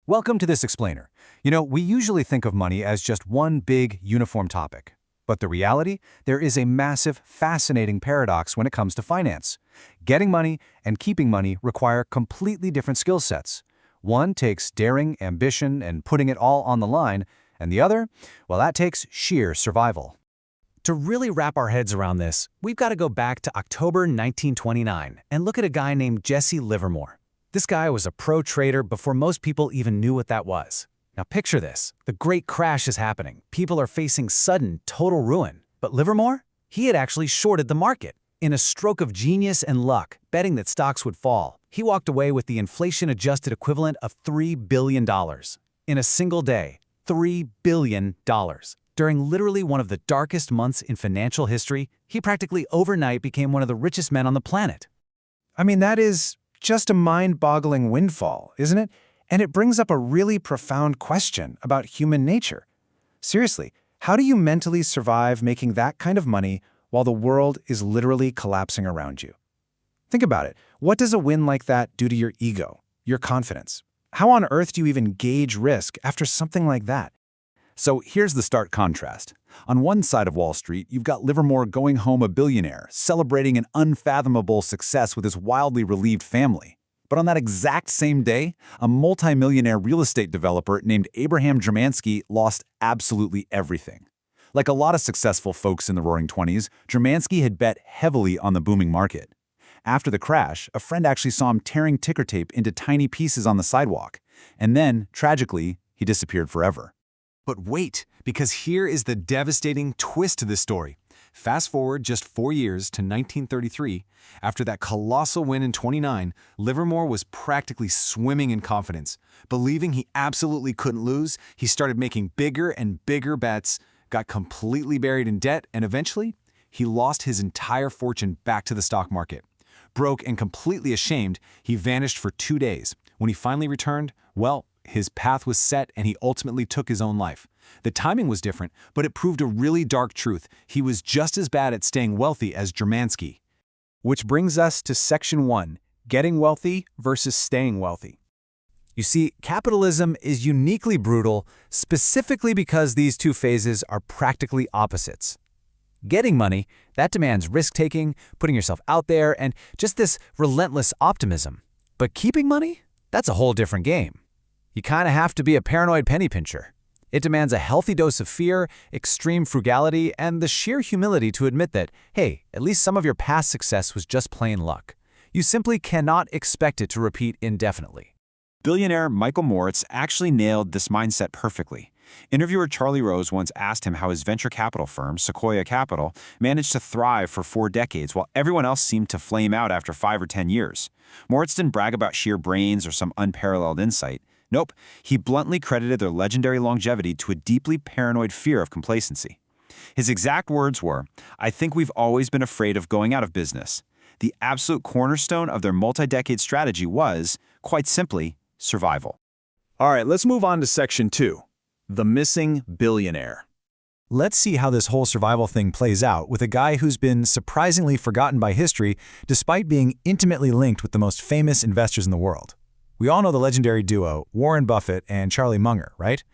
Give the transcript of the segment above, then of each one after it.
Welcome to this explainer. We usually think of money as just one big, uniform topic. But the reality? There is a massive, fascinating paradox when it comes to finance. Getting money and keeping money require completely different skill sets. One takes daring, ambition, and putting it all on the line, and the other, well, that takes sheer survival. To really wrap our heads around this, we've got to go back to October 1929 and look at a guy named Jesse Livermore. This guy was a pro trader before most people even knew what that was. Now picture this. The great crash is happening. People are facing sudden, total ruin. But Livermore? He had actually shorted the market. In a stroke of genius and luck, betting that stocks would fall, he walked away with the inflation-adjusted equivalent of $3 billion. In a single day, $3 billion. During literally one of the darkest months in financial history, he practically overnight became one of the richest men on the planet. That is just a mind-boggling windfall, isn't it? And it brings up a really profound question about human nature. Seriously, how do you mentally survive making that kind of money while the world is literally collapsing around you? Think about it. What does a win like that do to your ego, your confidence? How on earth do you even gauge risk after something like that? So here's the stark contrast. On one side of Wall Street, you've got Livermore going home a billionaire, celebrating an unfathomable success with his wildly relieved family. But on that exact same day, a multimillionaire real estate developer named Abraham Germansky lost absolutely everything. Like a lot of successful folks in the Roaring '20s, Germansky had bet heavily on the booming market. After the crash, a friend actually saw him tearing ticker tape into tiny pieces on the sidewalk. And then, tragically, he disappeared forever. But wait, because here is the devastating twist to this story. Fast forward just 4 years to 1933. After that colossal win in '29, Livermore was practically swimming in confidence. Believing he absolutely couldn't lose, he started making bigger and bigger bets, got completely buried in debt, and eventually, he lost his entire fortune back to the stock market. Broke and completely ashamed, he vanished for 2 days. When he finally returned, well, his path was set and he ultimately took his own life. The timing was different, but it proved a really dark truth. He was just as bad at staying wealthy as Germansky. Which brings us to Section 1, getting wealthy versus staying wealthy. You see, capitalism is uniquely brutal specifically because these two phases are practically opposites. Getting money, that demands risk-taking, putting yourself out there, and just this relentless optimism. But keeping money? That's a whole different game. You kind of have to be a paranoid penny pincher. It demands a healthy dose of fear, extreme frugality, and the sheer humility to admit that, hey, at least some of your past success was just plain luck. You simply cannot expect it to repeat indefinitely. Billionaire Michael Moritz actually nailed this mindset perfectly. Interviewer Charlie Rose once asked him how his venture capital firm, Sequoia Capital, managed to thrive for 4 decades while everyone else seemed to flame out after 5 or 10 years. Moritz didn't brag about sheer brains or some unparalleled insight. Nope, he bluntly credited their legendary longevity to a deeply paranoid fear of complacency. His exact words were, "I think we've always been afraid of going out of business." The absolute cornerstone of their multi-decade strategy was, quite simply, survival. All right, let's move on to Section 2, the missing billionaire. Let's see how this whole survival thing plays out with a guy who's been surprisingly forgotten by history despite being intimately linked with the most famous investors in the world. We all know the legendary duo, Warren Buffett and Charlie Munger, right?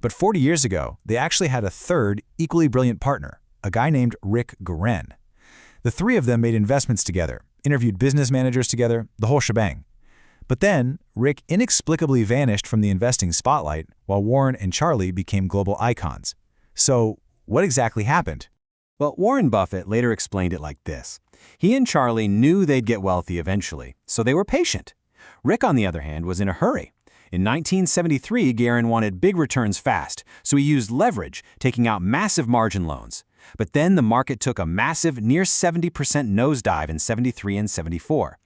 But 40 years ago, they actually had a third, equally brilliant partner, a guy named Rick Guerin. The three of them made investments together, interviewed business managers together, the whole shebang. But then, Rick inexplicably vanished from the investing spotlight, while Warren and Charlie became global icons. So, what exactly happened? Well, Warren Buffett later explained it like this. He and Charlie knew they'd get wealthy eventually, so they were patient. Rick, on the other hand, was in a hurry. In 1973, Guerin wanted big returns fast, so he used leverage, taking out massive margin loans. But then the market took a massive, near 70% nosedive in '73 and '74.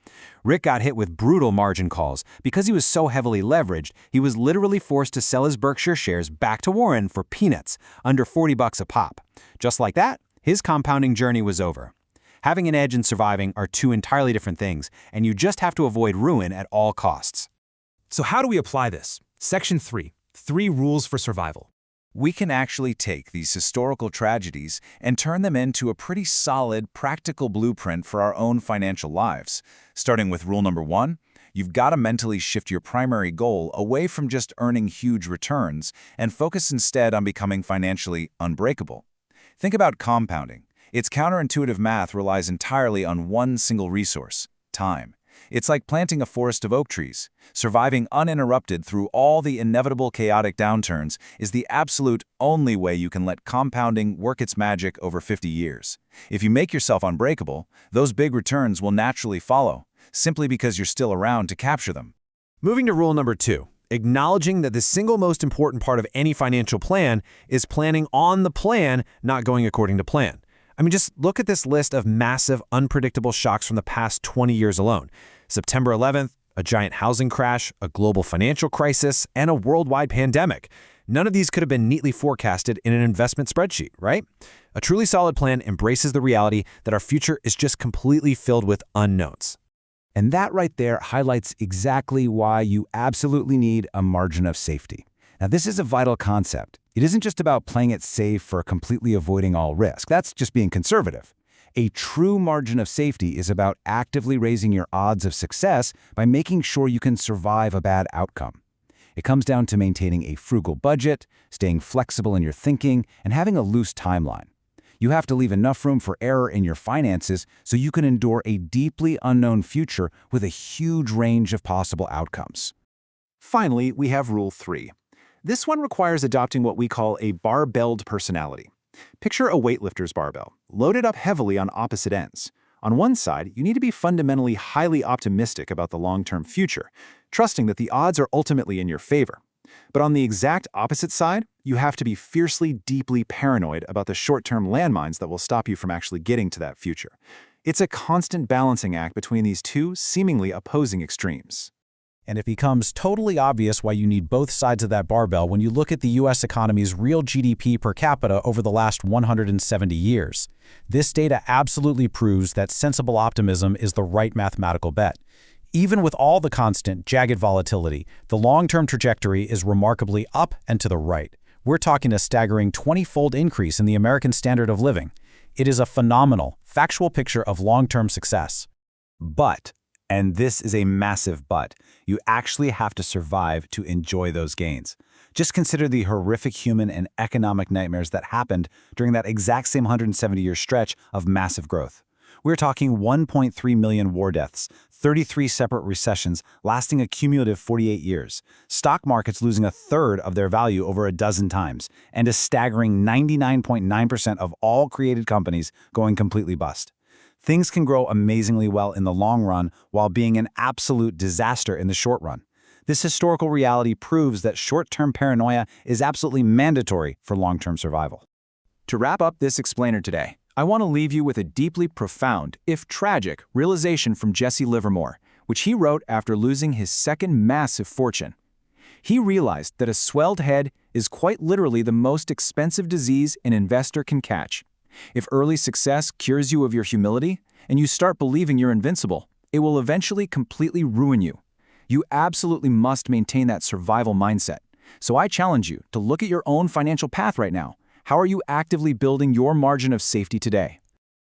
Rick got hit with brutal margin calls. Because he was so heavily leveraged, he was literally forced to sell his Berkshire shares back to Warren for peanuts, under $40 a pop. Just like that, his compounding journey was over. Having an edge and surviving are two entirely different things, and you just have to avoid ruin at all costs. So how do we apply this? Section 3, 3 rules for survival. We can actually take these historical tragedies and turn them into a pretty solid, practical blueprint for our own financial lives. Starting with rule number 1, You've got to mentally shift your primary goal away from just earning huge returns and focus instead on becoming financially unbreakable. Think about compounding. Its counterintuitive math relies entirely on one single resource: time. It's like planting a forest of oak trees. Surviving uninterrupted through all the inevitable chaotic downturns is the absolute only way you can let compounding work its magic over 50 years. If you make yourself unbreakable, those big returns will naturally follow, simply because you're still around to capture them. Moving to rule number 2, acknowledging that the single most important part of any financial plan is planning on the plan, not going according to plan. I mean, just look at this list of massive, unpredictable shocks from the past 20 years alone. September 11th, a giant housing crash, a global financial crisis, and a worldwide pandemic. None of these could have been neatly forecasted in an investment spreadsheet, right? A truly solid plan embraces the reality that our future is just completely filled with unknowns. And that right there highlights exactly why you absolutely need a margin of safety. Now, this is a vital concept. It isn't just about playing it safe for completely avoiding all risk. That's just being conservative. A true margin of safety is about actively raising your odds of success by making sure you can survive a bad outcome. It comes down to maintaining a frugal budget, staying flexible in your thinking, and having a loose timeline. You have to leave enough room for error in your finances so you can endure a deeply unknown future with a huge range of possible outcomes. Finally, we have Rule 3. This one requires adopting what we call a barbelled personality. Picture a weightlifter's barbell, loaded up heavily on opposite ends. On one side, you need to be fundamentally highly optimistic about the long-term future, trusting that the odds are ultimately in your favor. But on the exact opposite side, you have to be fiercely, deeply paranoid about the short-term landmines that will stop you from actually getting to that future. It's a constant balancing act between these two seemingly opposing extremes. And it becomes totally obvious why you need both sides of that barbell when you look at the U.S. economy's real GDP per capita over the last 170 years. This data absolutely proves that sensible optimism is the right mathematical bet. Even with all the constant, jagged volatility, the long-term trajectory is remarkably up and to the right. We're talking a staggering 20-fold increase in the American standard of living. It is a phenomenal, factual picture of long-term success. But, and this is a massive but, you actually have to survive to enjoy those gains. Just consider the horrific human and economic nightmares that happened during that exact same 170-year stretch of massive growth. We're talking 1.3 million war deaths, 33 separate recessions lasting a cumulative 48 years, stock markets losing a third of their value over a dozen times, and a staggering 99.9% of all created companies going completely bust. Things can grow amazingly well in the long run while being an absolute disaster in the short run. This historical reality proves that short-term paranoia is absolutely mandatory for long-term survival. To wrap up this explainer today, I want to leave you with a deeply profound, if tragic, realization from Jesse Livermore, which he wrote after losing his second massive fortune. He realized that a swelled head is quite literally the most expensive disease an investor can catch. If early success cures you of your humility, and you start believing you're invincible, it will eventually completely ruin you. You absolutely must maintain that survival mindset. So I challenge you to look at your own financial path right now. How are you actively building your margin of safety today?